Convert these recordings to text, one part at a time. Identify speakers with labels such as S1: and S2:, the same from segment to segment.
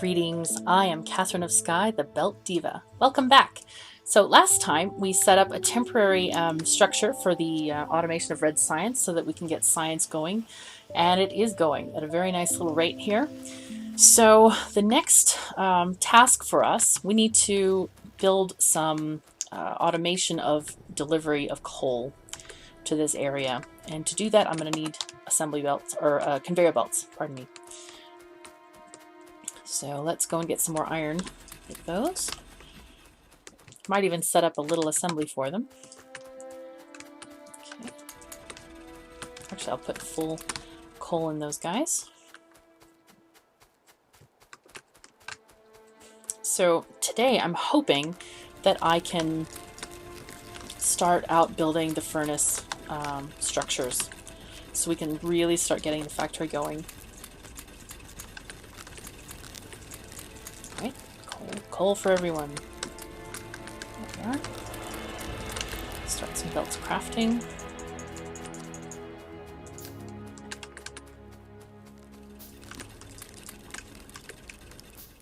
S1: Greetings, I am KatherineOfSky, the Belt Diva. Welcome back. So last time we set up a temporary structure for the automation of red science so that we can get science going, and it is going at a very nice little rate here. So the next task for us, we need to build some automation of delivery of coal to this area, and to do that I'm going to need assembly belts, or conveyor belts, pardon me. So let's go and get some more iron with those. Might even set up a little assembly for them. Okay. Actually, I'll put full coal in those guys. So today I'm hoping that I can start out building the furnace structures so we can really start getting the factory going. Right, coal for everyone. There we are. Start some belts crafting.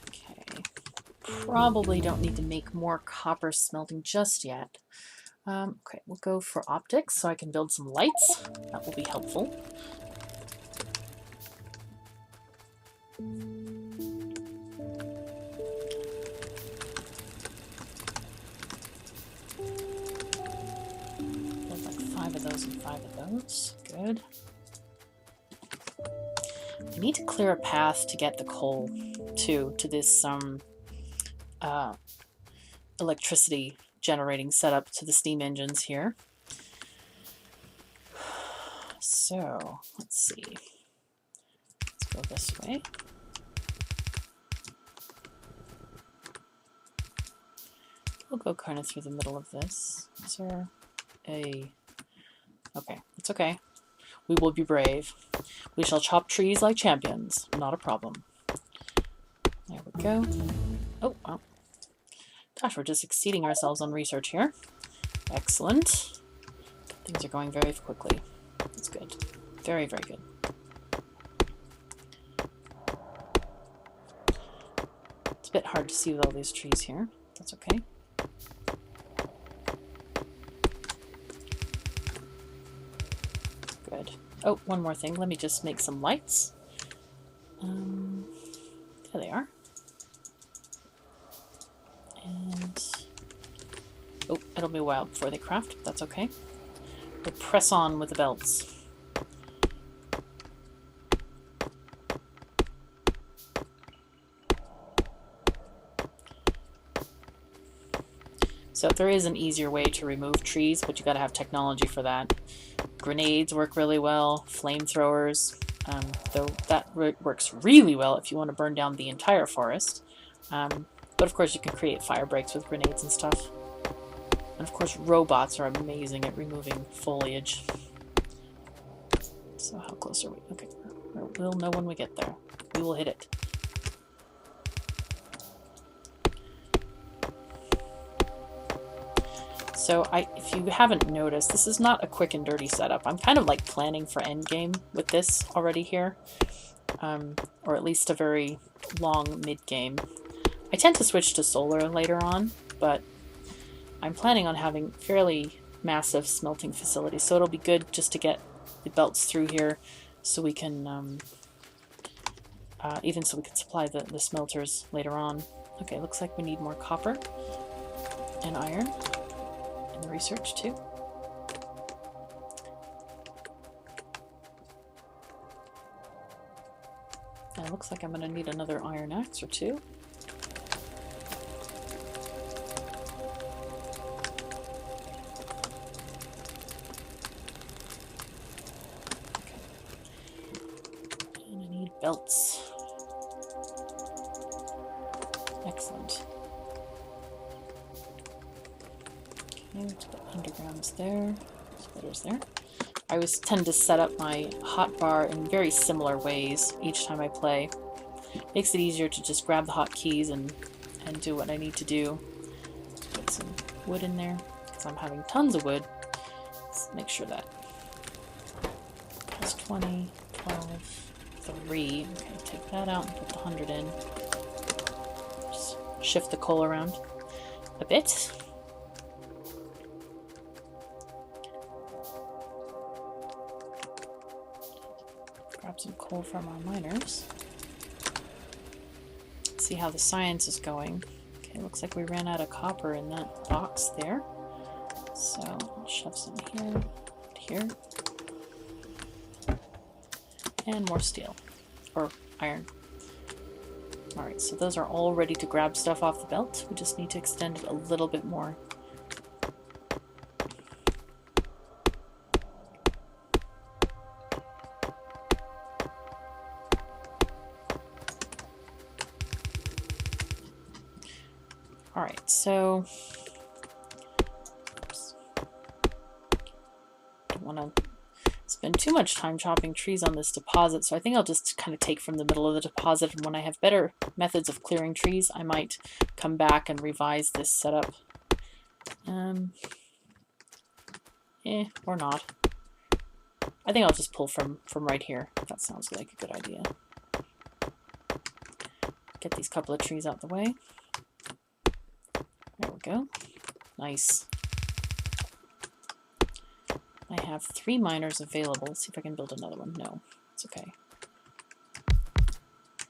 S1: Okay, probably don't need to make more copper smelting just yet. Okay, we'll go for optics so I can build some lights. That will be helpful. Build like 5 of those and 5 of those. Good. I need to clear a path to get the coal to this electricity generating setup to the steam engines here. So let's see. Let's go this way. We'll go kind of through the middle of this. Is there a... Okay, it's okay. We will be brave. We shall chop trees like champions. Not a problem. There we go. Oh, well. Gosh, we're just exceeding ourselves on research here. Excellent. Things are going very quickly. That's good. Very, very good. It's a bit hard to see with all these trees here. That's okay. Good. Oh, one more thing. Let me just make some lights. There they are. And oh, it'll be a while before they craft. That's okay. We'll press on with the belts. So there is an easier way to remove trees, but you got to have technology for that. Grenades work really well, flamethrowers, though that works really well if you want to burn down the entire forest. But of course you can create fire breaks with grenades and stuff. And of course robots are amazing at removing foliage. So how close are we? Okay, we'll know when we get there. We will hit it. So if you haven't noticed, this is not a quick and dirty setup. I'm kind of like planning for endgame with this already here. Or at least a very long mid-game. I tend to switch to solar later on, but I'm planning on having fairly massive smelting facilities, so it'll be good just to get the belts through here so we can, even so we can supply the smelters later on. Okay, looks like we need more copper and iron in the research too. And it looks like I'm going to need another iron axe or two. Belts. Excellent. Okay, let's put undergrounds there. Splitters there. I always tend to set up my hotbar in very similar ways each time I play. Makes it easier to just grab the hotkeys and do what I need to do. Put some wood in there because I'm having tons of wood. Let's make sure that plus 20, 12. 3. Okay, take that out and put the 100 in. shift the coal around a bit. Grab some coal from our miners. See how the science is going. Okay, looks like we ran out of copper in that box there. So I'll shove some here, and more steel, or iron. Alright, so those are all ready to grab stuff off the belt. We just need to extend it a little bit more. Alright, so don't want to spend too much time chopping trees on this deposit, so I think I'll just kind of take from the middle of the deposit, and when I have better methods of clearing trees, I might come back and revise this setup. Or not. I think I'll just pull from right here. That sounds like a good idea. Get these couple of trees out the way. There we go. Nice. I have 3 miners available. Let's see if I can build another one. No, it's okay.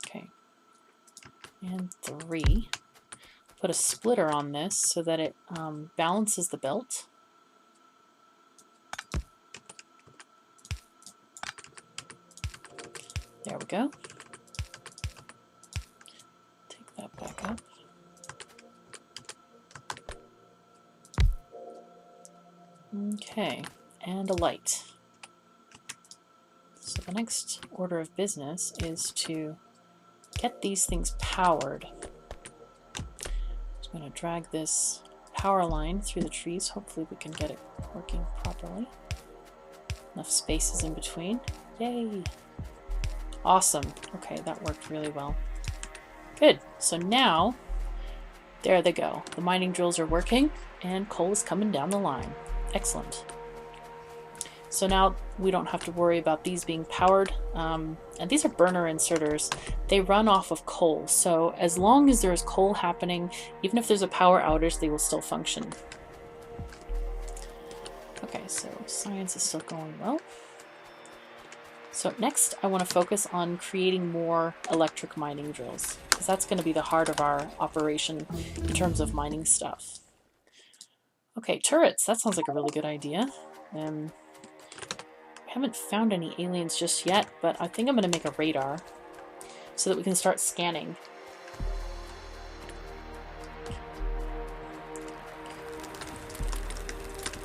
S1: Okay. And 3. Put a splitter on this so that it balances the belt. There we go. Take that back up. Okay, and a light. So the next order of business is to get these things powered. I'm going to drag this power line through the trees. Hopefully we can get it working properly. Enough spaces in between. Yay! Awesome. Okay, that worked really well. Good. So now, there they go. The mining drills are working, and coal is coming down the line. Excellent. So now we don't have to worry about these being powered. And these are burner inserters. They run off of coal. So as long as there's coal happening, even if there's a power outage, they will still function. Okay, so science is still going well. So next I want to focus on creating more electric mining drills, because that's going to be the heart of our operation in terms of mining stuff. Okay, turrets. That sounds like a really good idea. I haven't found any aliens just yet, but I think I'm going to make a radar so that we can start scanning.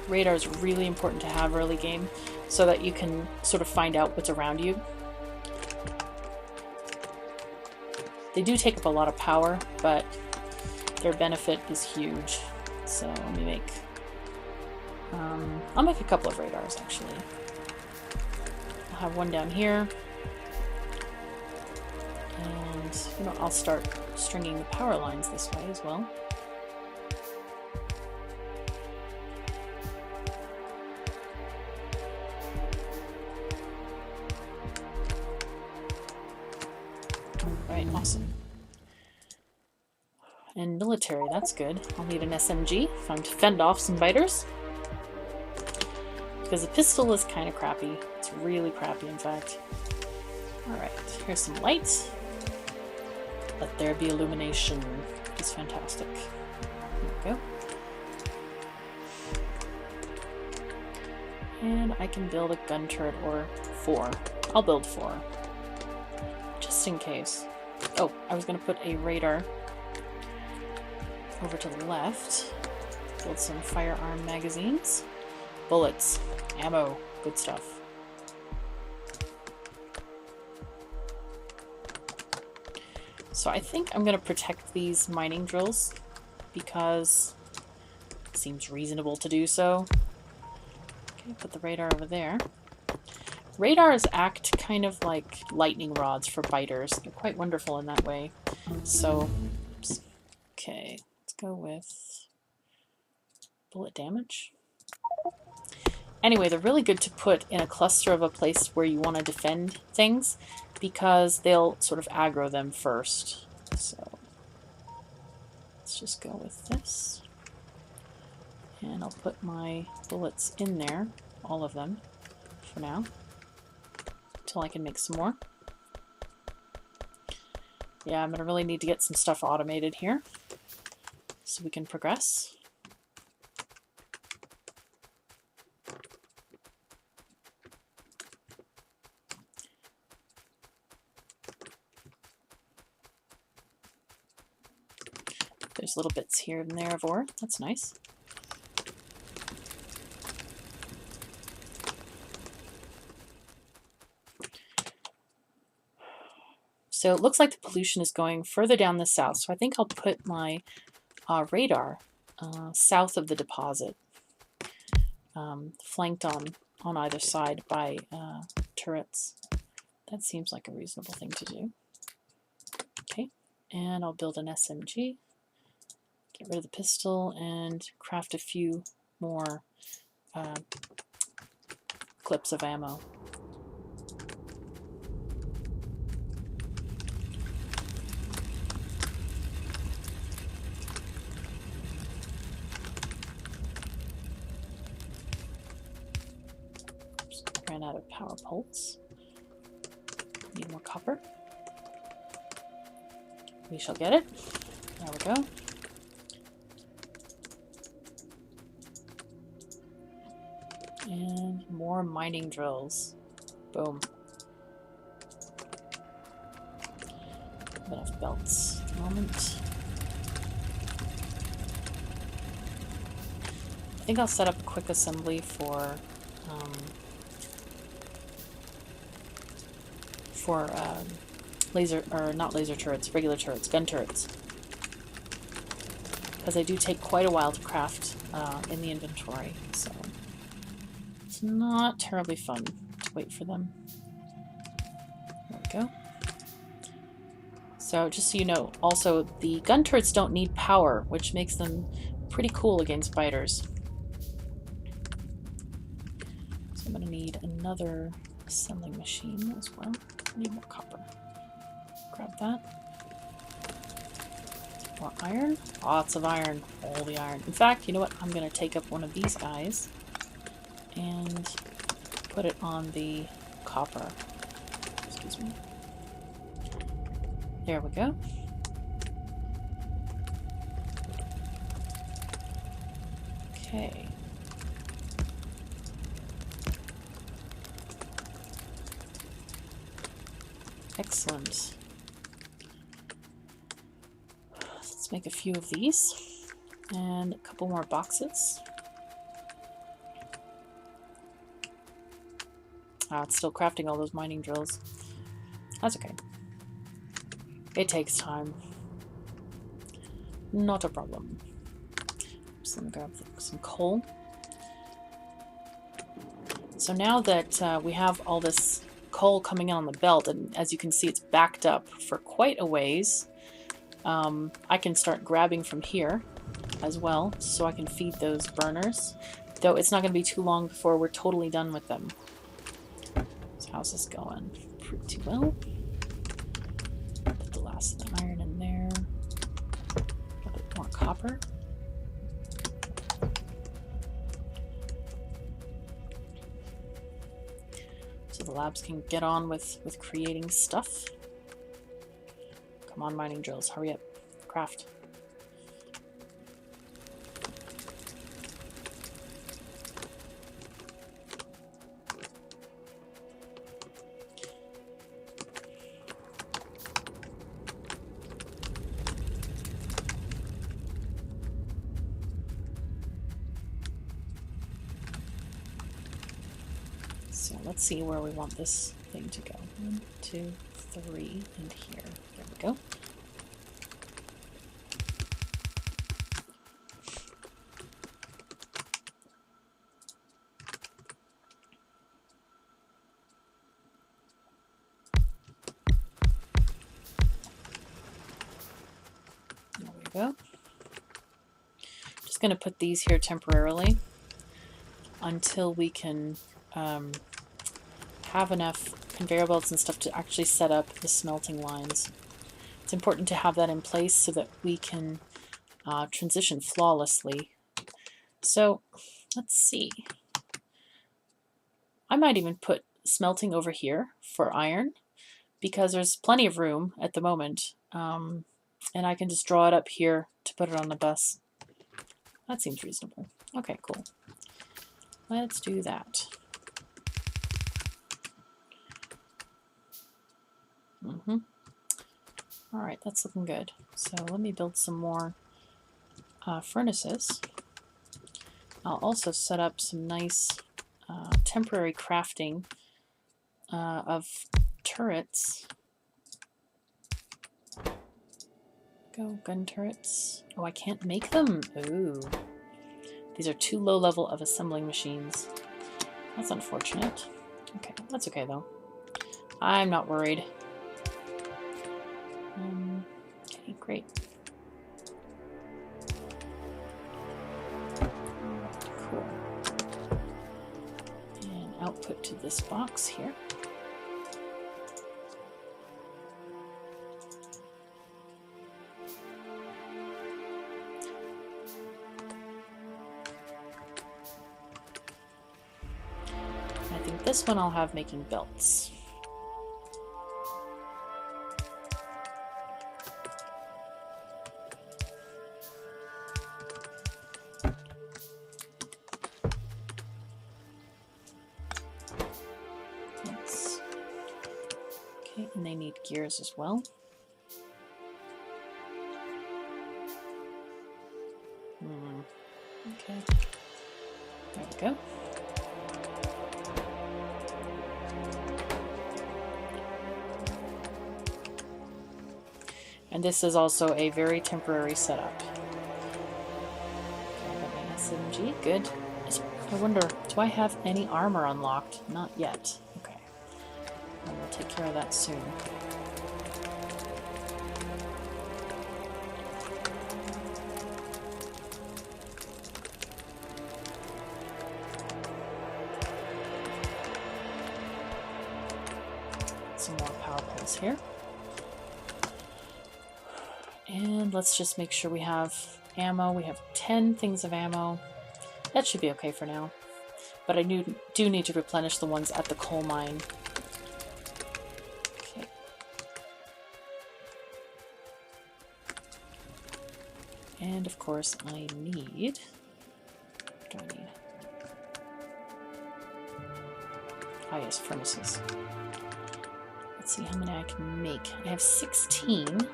S1: Radar is really important to have early game so that you can sort of find out what's around you. They do take up a lot of power, but their benefit is huge. So let me make... I'll make a couple of radars, actually. I'll have one down here. And, you know, I'll start stringing the power lines this way as well. Alright, awesome. And military, that's good. I'll need an SMG if I'm to fend off some biters. Because the pistol is kind of crappy. It's really crappy, in fact. Alright, here's some light. Let there be illumination. It's fantastic. There we go. And I can build a gun turret, or 4. I'll build 4. Just in case. Oh, I was going to put a radar over to the left. Build some firearm magazines. Bullets. Ammo. Good stuff. So I think I'm going to protect these mining drills because it seems reasonable to do so. Okay, put the radar over there. Radars act kind of like lightning rods for biters. They're quite wonderful in that way. So, oops. Okay, let's go with bullet damage. Anyway, they're really good to put in a cluster of a place where you want to defend things because they'll sort of aggro them first. So, Let's just go with this. And I'll put my bullets in there, all of them, for now, until I can make some more. Yeah, I'm going to really need to get some stuff automated here so we can progress. There's little bits here and there of ore. That's nice. So it looks like the pollution is going further down the south. So I think I'll put my radar south of the deposit, flanked on either side by turrets. That seems like a reasonable thing to do. Okay, and I'll build an SMG. Get rid of the pistol and craft a few more clips of ammo. Oops, ran out of power bolts. Need more copper. We shall get it. There we go. And more mining drills. Boom. Enough belts at the moment. I think I'll set up a quick assembly for laser, or not laser turrets, regular turrets, gun turrets. Because they do take quite a while to craft in the inventory, so it's not terribly fun to wait for them. There we go. So just so you know, also the gun turrets don't need power, which makes them pretty cool against biters. So I'm going to need another assembling machine as well. I need more copper. Grab that. More iron. Lots of iron. All the iron. In fact, you know what? I'm going to take up one of these guys and put it on the copper. Excuse me. There we go. Okay. Excellent. Let's make a few of these and a couple more boxes. It's still crafting all those mining drills. That's okay. It takes time. Not a problem. Just let me grab some coal. So now that we have all this coal coming in on the belt, and as you can see it's backed up for quite a ways, I can start grabbing from here as well so I can feed those burners, though it's not going to be too long before we're totally done with them. So how's this going? Pretty well. Put the last of the iron in there. A bit more copper. So the labs can get on with creating stuff. Come on, mining drills, hurry up. Craft. So let's see where we want this thing to go. 1, 2, 3, and here. There we go. There we go. Just going to put these here temporarily until we can have enough conveyor belts and stuff to actually set up the smelting lines. It's important to have that in place so that we can transition flawlessly. So let's see. I might even put smelting over here for iron because there's plenty of room at the moment. And I can just draw it up here to put it on the bus. That seems reasonable. Okay, cool. Let's do that. All right, that's looking good. So let me build some more furnaces. I'll also set up some nice temporary crafting of turrets. Go, gun turrets. Oh, I can't make them. Ooh. These are too low level of assembling machines. That's unfortunate. Okay, that's okay though. I'm not worried. Okay, great. Cool. And output to this box here. I think this one I'll have making belts. Okay, and they need gears as well. Okay, there we go. And this is also a very temporary setup. SMG, good. I wonder, do I have any armor unlocked? Not yet. Okay. And we'll take care of that soon. Some more power poles here. And let's just make sure we have ammo. We have 10 things of ammo. That should be okay for now. But I do need to replenish the ones at the coal mine. Okay. And of course I need... What do I need? Ah yes, furnaces. Let's see how many I can make. I have 16.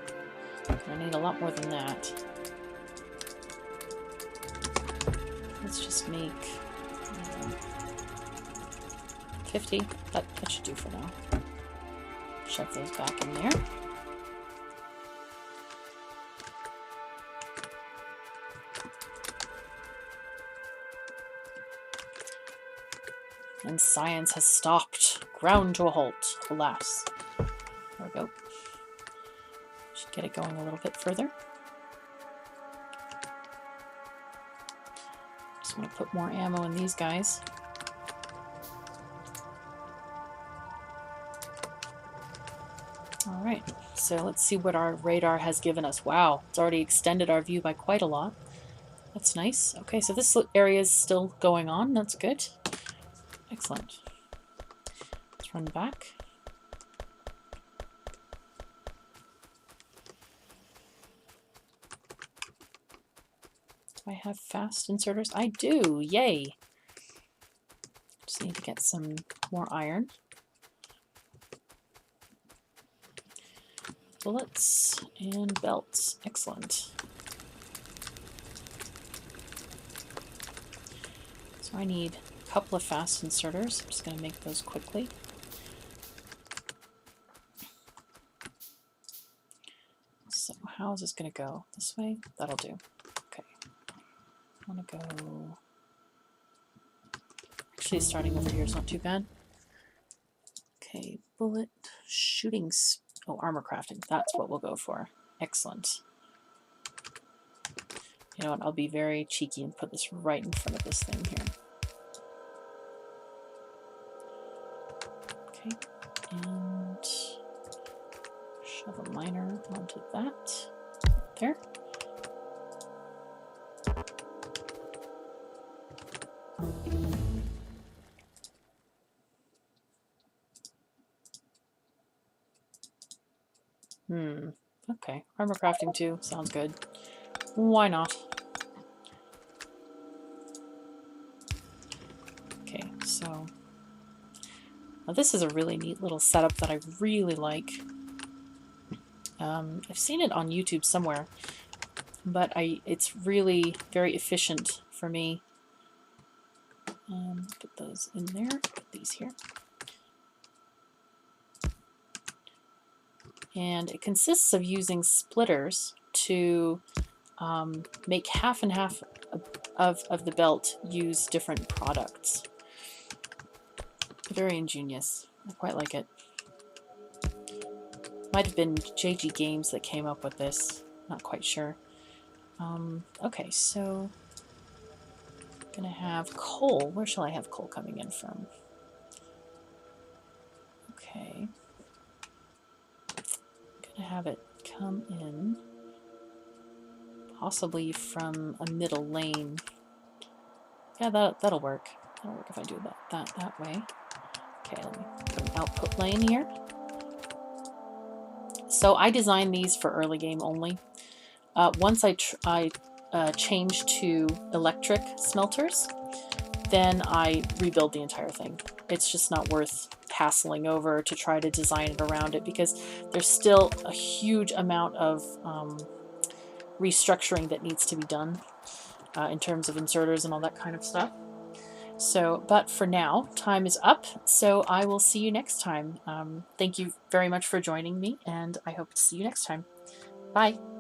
S1: I need a lot more than that. Let's just make 50. That should do for now. Shove those back in there. And science has stopped. Ground to a halt, alas. There we go. Should get it going a little bit further. Just want to put more ammo in these guys. Alright, so let's see what our radar has given us. Wow, it's already extended our view by quite a lot. That's nice. Okay, so this area is still going on. That's good. Excellent. Let's run back. Do I have fast inserters? I do! Yay! Just need to get some more iron. Bullets and belts. Excellent. So I need a couple of fast inserters. I'm just going to make those quickly. So how is this going to go? This way? That'll do. Okay. I want to go... Actually, starting over here is not too bad. Okay, bullet, shooting... Oh, armor crafting. That's what we'll go for. Excellent. You know what? I'll be very cheeky and put this right in front of this thing here. Okay, and shove a miner onto that. There. Okay, armor crafting too. Sounds good. Why not? Okay, so now this is a really neat little setup that I really like. I've seen it on YouTube somewhere, but it's really very efficient for me. Put those in there, put these here. And it consists of using splitters to make half and half of the belt use different products. Very ingenious. I quite like it. Might have been JG Games that came up with this. Not quite sure. Okay, so I'm gonna have coal. Where shall I have coal coming in from? Okay. I'm gonna have it come in possibly from a middle lane. Yeah, that'll work. That'll work if I do that way. Okay, let me put an output lane here. So I designed these for early game only. Once I change to electric smelters, then I rebuild the entire thing. It's just not worth hassling over to try to design it around it because there's still a huge amount of restructuring that needs to be done in terms of inserters and all that kind of stuff. So, but for now, time is up, so I will see you next time. Thank you very much for joining me, and I hope to see you next time. Bye!